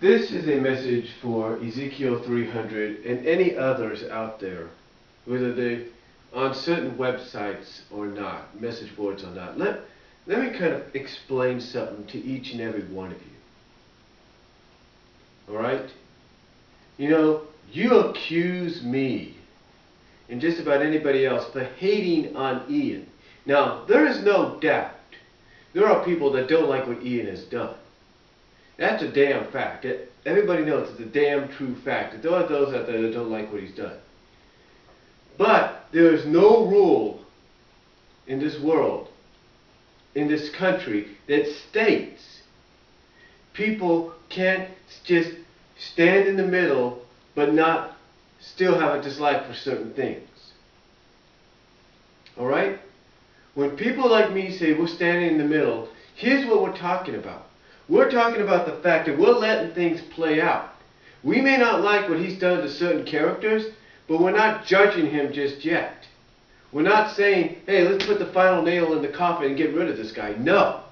This is a message for Ezekiel300 and any others out there, whether they're on certain websites or not, message boards or not. Let me kind of explain something to each and every one of you. Alright? You know, you accuse me and just about anybody else for hating on Ian. Now, there is no doubt there are people that don't like what Ian has done. That's a damn fact. Everybody knows it's a damn true fact. There are those out there that don't like what he's done. But there is no rule in this world, in this country, that states people can't just stand in the middle but not still have a dislike for certain things. Alright? When people like me say we're standing in the middle, here's what we're talking about. We're talking about the fact that we're letting things play out. We may not like what he's done to certain characters, but we're not judging him just yet. We're not saying, hey, let's put the final nail in the coffin and get rid of this guy. No.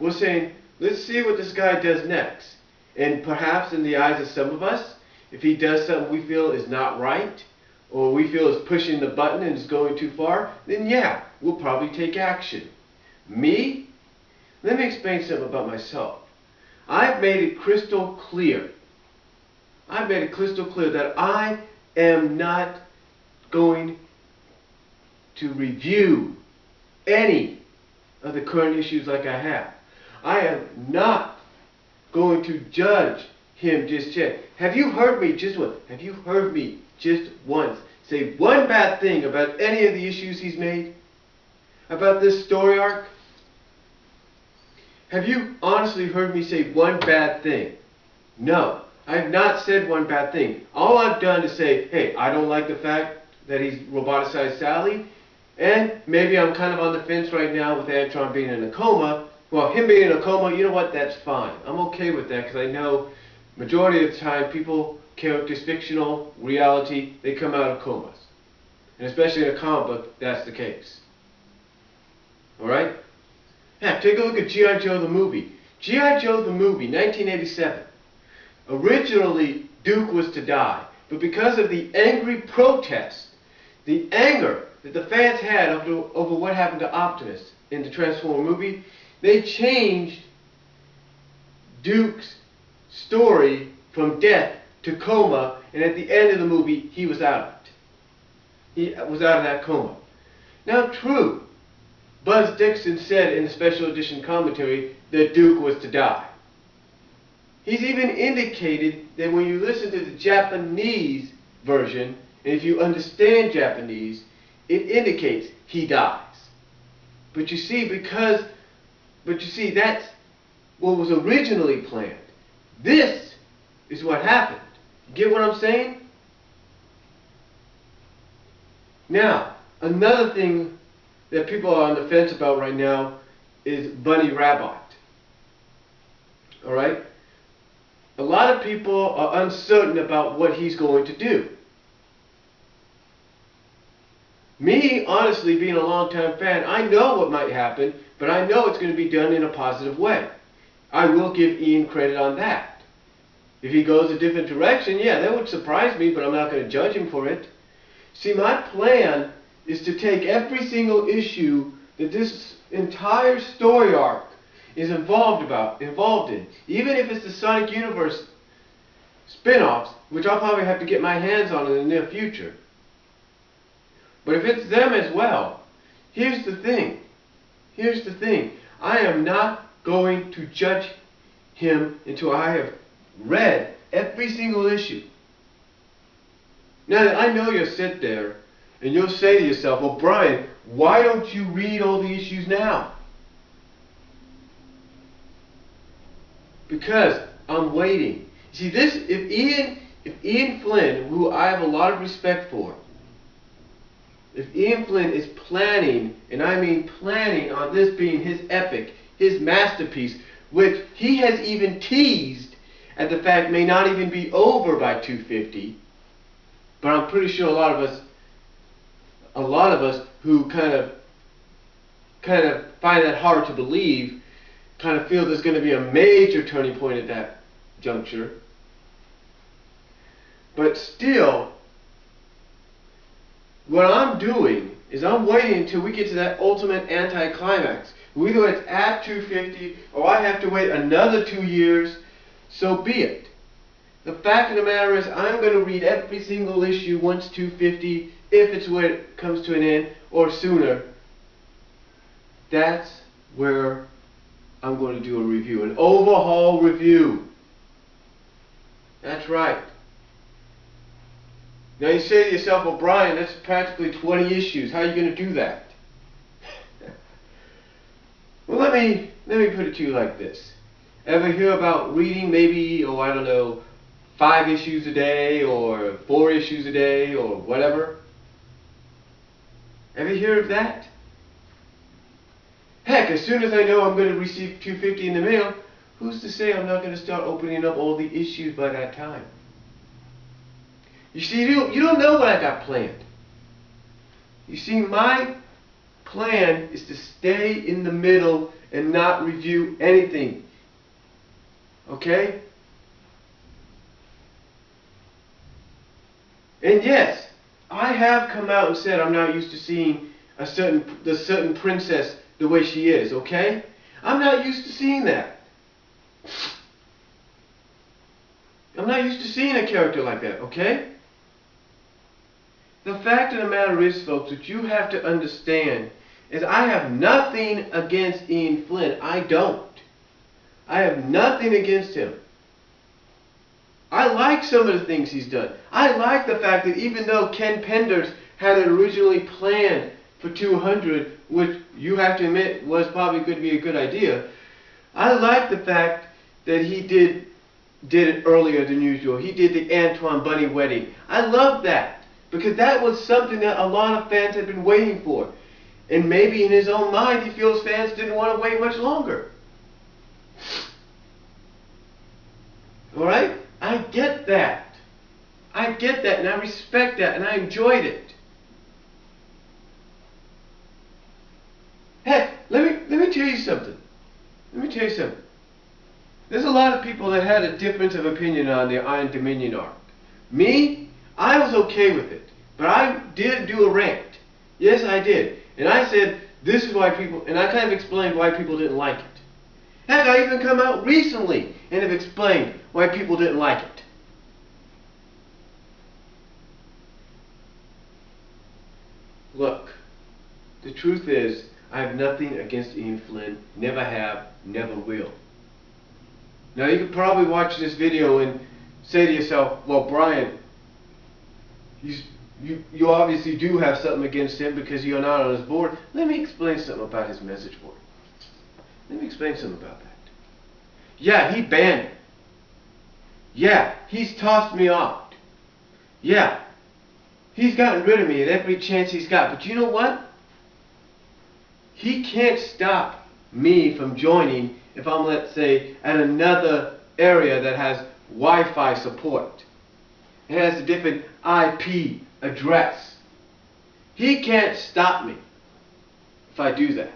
We're saying, let's see what this guy does next. And perhaps in the eyes of some of us, if he does something we feel is not right, or we feel is pushing the button and is going too far, then yeah, we'll probably take action. Me? Let me explain something about myself. I've made it crystal clear. I've made it crystal clear that I am not going to review any of the current issues like I have. I am not going to judge him just yet. Have you heard me just once? Have you heard me just once say one bad thing about any of the issues he's made? About this story arc? Have you honestly heard me say one bad thing? No. I have not said one bad thing. All I've done is say, hey, I don't like the fact that he's roboticized Sally, and maybe I'm kind of on the fence right now with Antron being in a coma. Well, him being in a coma, you know what, that's fine. I'm okay with that because I know majority of the time people, characters, fictional, reality, they come out of comas. And especially in a comic book, that's the case. Alright? Yeah, take a look at G.I. Joe the movie. G.I. Joe the movie, 1987. Originally, Duke was to die, but because of the angry protest, the anger that the fans had over what happened to Optimus in the Transformer movie, they changed Duke's story from death to coma, and at the end of the movie, he was out of it. He was out of that coma. Now, true, Buzz Dixon said in the special edition commentary that Duke was to die. He's even indicated that when you listen to the Japanese version, and if you understand Japanese, it indicates he dies. But you see, that's what was originally planned. This is what happened. You get what I'm saying? Now, another thing that people are on the fence about right now is Bunny Rabbit. Alright? A lot of people are uncertain about what he's going to do. Me, honestly, being a long-time fan, I know what might happen, but I know it's going to be done in a positive way. I will give Ian credit on that. If he goes a different direction, yeah, that would surprise me, but I'm not going to judge him for it. See, my plan is to take every single issue that this entire story arc is involved in. Even if it's the Sonic Universe spin-offs, which I'll probably have to get my hands on in the near future. But if it's them as well, here's the thing. Here's the thing. I am not going to judge him until I have read every single issue. Now, I know you'll sit there and you'll say to yourself, well, Brian, why don't you read all the issues now? Because I'm waiting. See, if Ian Flynn, who I have a lot of respect for, if Ian Flynn is planning, and I mean planning on this being his epic, his masterpiece, which he has even teased at the fact may not even be over by 250, but I'm pretty sure a lot of us who kind of find that hard to believe, kind of feel there's going to be a major turning point at juncture. But still, what I'm doing is I'm waiting until we get to that ultimate anticlimax. Either it's at 250 or I have to wait another 2 years, so be it. The fact of the matter is I'm going to read every single issue once 250, if it's when it comes to an end, or sooner. That's where I'm going to do a review, an overhaul review. That's right. Now you say to yourself, well, Brian, that's practically 20 issues. How are you going to do that? Well, let me put it to you like this. Ever hear about reading maybe, I don't know, 5 issues a day or 4 issues a day or whatever? Ever hear of that? Heck, as soon as I know I'm going to receive 250 in the mail, who's to say I'm not going to start opening up all the issues by that time? You see, you don't know what I got planned. You see, my plan is to stay in the middle and not review anything. Okay? And yes, I have come out and said I'm not used to seeing the certain princess the way she is, okay? I'm not used to seeing that. I'm not used to seeing a character like that, okay? The fact of the matter is, folks, what you have to understand is I have nothing against Ian Flynn. I don't. I have nothing against him. I like some of the things he's done. I like the fact that even though Ken Penders had it originally planned for 200, which you have to admit was probably going to be a good idea, I like the fact that he did it earlier than usual. He did the Antoine Bunny wedding. I love that. Because that was something that a lot of fans had been waiting for. And maybe in his own mind he feels fans didn't want to wait much longer. Alright? I get that. I get that and I respect that and I enjoyed it. Heck, let me tell you something. Let me tell you something. There's a lot of people that had a difference of opinion on the Iron Dominion arc. Me? I was okay with it, but I did do a rant. Yes, I did. And I said, this is why people, and I kind of explained why people didn't like it. Heck, I even come out recently and have explained why people didn't like it. Look, the truth is, I have nothing against Ian Flynn. Never have, never will. Now you could probably watch this video and say to yourself, well, Brian, you obviously do have something against him because you're not on his board. Let me explain something about his message board. Let me explain something about that. Yeah, he banned me. Yeah, he's tossed me off. Yeah, he's gotten rid of me at every chance he's got. But you know what? He can't stop me from joining if I'm, let's say, at another area that has Wi-Fi support. It has a different IP address. He can't stop me if I do that.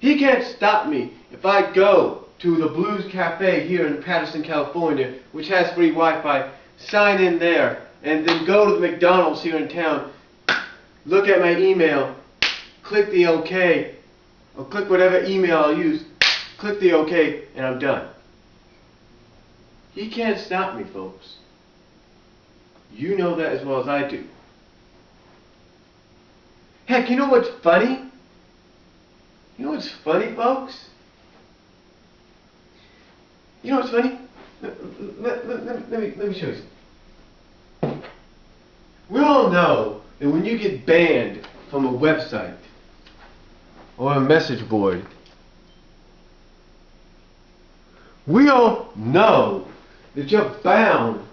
He can't stop me if I go to the Blues Cafe here in Patterson, California, which has free Wi-Fi, sign in there, and then go to the McDonald's here in town, look at my email, click the OK, or click whatever email I'll use, click the OK, and I'm done. He can't stop me, folks. You know that as well as I do. Heck, you know what's funny? You know what's funny, folks? You know what's funny? Let me show you something. We all know that when you get banned from a website or a message board, we all know that you're bound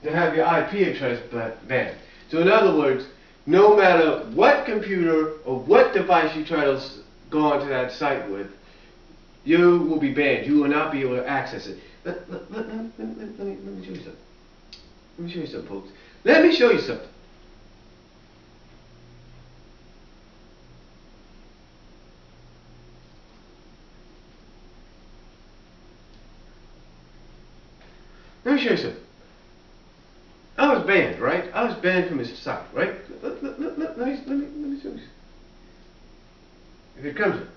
to have your IP address banned. So in other words, no matter what computer or what device you try to go onto that site with, you will be banned. You will not be able to access it. Let me show you something. Let me show you something, folks. Let me show you something. Let me show you something. I was banned, right? I was banned from his site, right? Let me show you. If it comes up.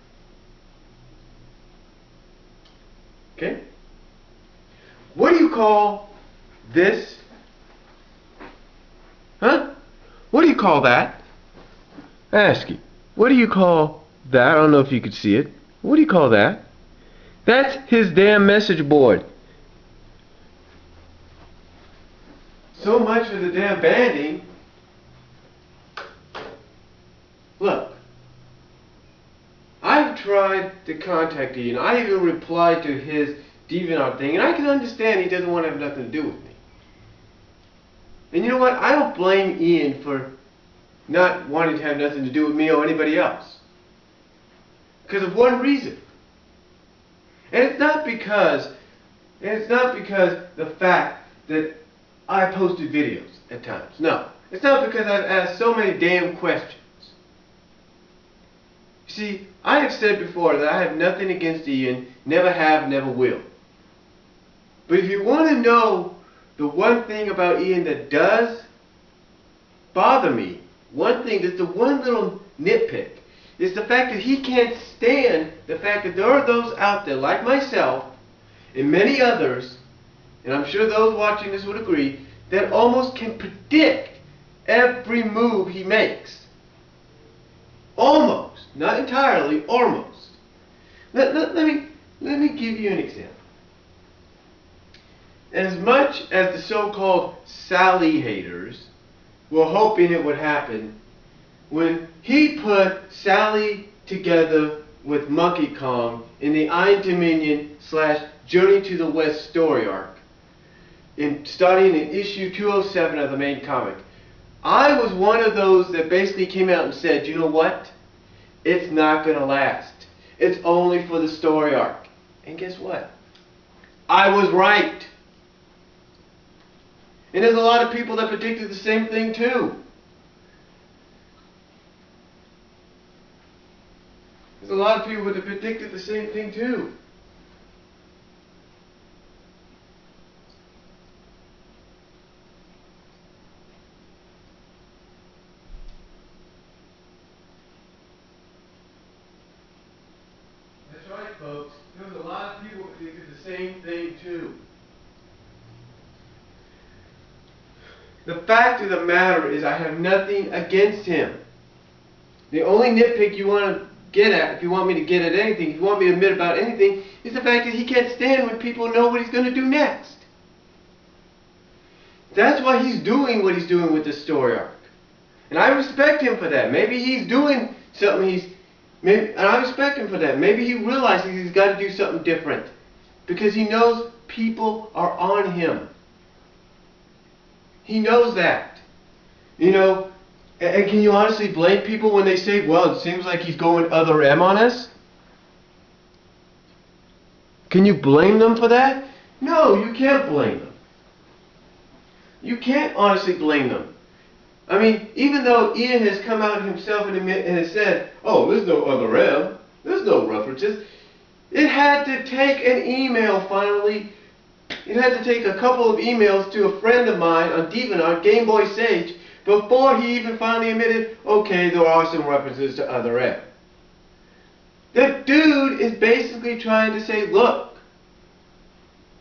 Okay? What do you call this? Huh? What do you call that? I ask you. What do you call that? I don't know if you could see it. What do you call that? That's his damn message board. So much for the damn banding. Look. I've tried to contact Ian. I even replied to his DeviantArt thing, and I can understand he doesn't want to have nothing to do with me. And you know what? I don't blame Ian for not wanting to have nothing to do with me or anybody else. Because of one reason. And it's not because the fact that I posted videos at times. No. It's not because I've asked so many damn questions. You see, I have said before that I have nothing against Ian, never have, never will. But if you want to know the one thing about Ian that does bother me, one thing, that's the one little nitpick, is the fact that he can't stand the fact that there are those out there like myself and many others, and I'm sure those watching this would agree, that almost can predict every move he makes. Almost. Not entirely, almost. Let me give you an example. As much as the so-called Sally haters were hoping it would happen, when he put Sally together with Monkey Kong in the Iron Dominion / Journey to the West story arc, starting in issue 207 of the main comic, I was one of those that basically came out and said, you know what? It's not going to last. It's only for the story arc. And guess what? I was right. And there's a lot of people that predicted the same thing too. There's a lot of people that predicted the same thing too. That's right, folks. There's a lot of people that predicted the same thing too. The fact of the matter is I have nothing against him. The only nitpick you want to get at, if you want me to get at anything, if you want me to admit about anything, is the fact that he can't stand when people know what he's going to do next. That's why he's doing what he's doing with this story arc. And I respect him for that. Maybe he's doing something and I respect him for that. Maybe he realizes he's got to do something different. Because he knows people are on him. He knows that. You know, and can you honestly blame people when they say, well, it seems like he's going other M on us? Can you blame them for that? No, you can't blame them. You can't honestly blame them. I mean, even though Ian has come out himself and has said, oh, there's no other M, there's no references, it had to take an email finally. It had to take a couple of emails to a friend of mine on DeviantArt, Game Boy Sage, before he even finally admitted, okay, there are some references to other M. The dude is basically trying to say, look,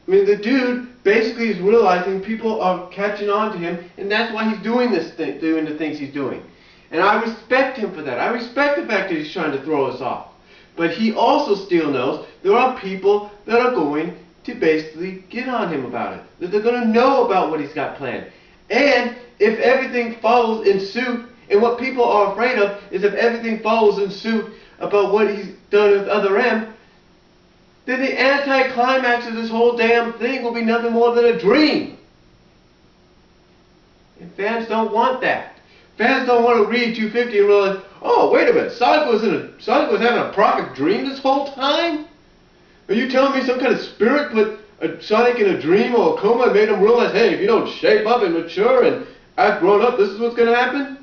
I mean, the dude basically is realizing people are catching on to him, and that's why he's doing doing the things he's doing. And I respect him for that. I respect the fact that he's trying to throw us off. But he also still knows there are people that are going to basically get on him about it. That they're going to know about what he's got planned. And if everything follows in suit, and what people are afraid of is if everything follows in suit about what he's done with other M, then the anticlimax of this whole damn thing will be nothing more than a dream. And fans don't want that. Fans don't want to read 250 and realize, oh, wait a minute, Sonic was having a prophet dream this whole time? Are you telling me some kind of spirit put Sonic in a dream or a coma and made him realize, hey, if you don't shape up and mature and act grown up, this is what's going to happen?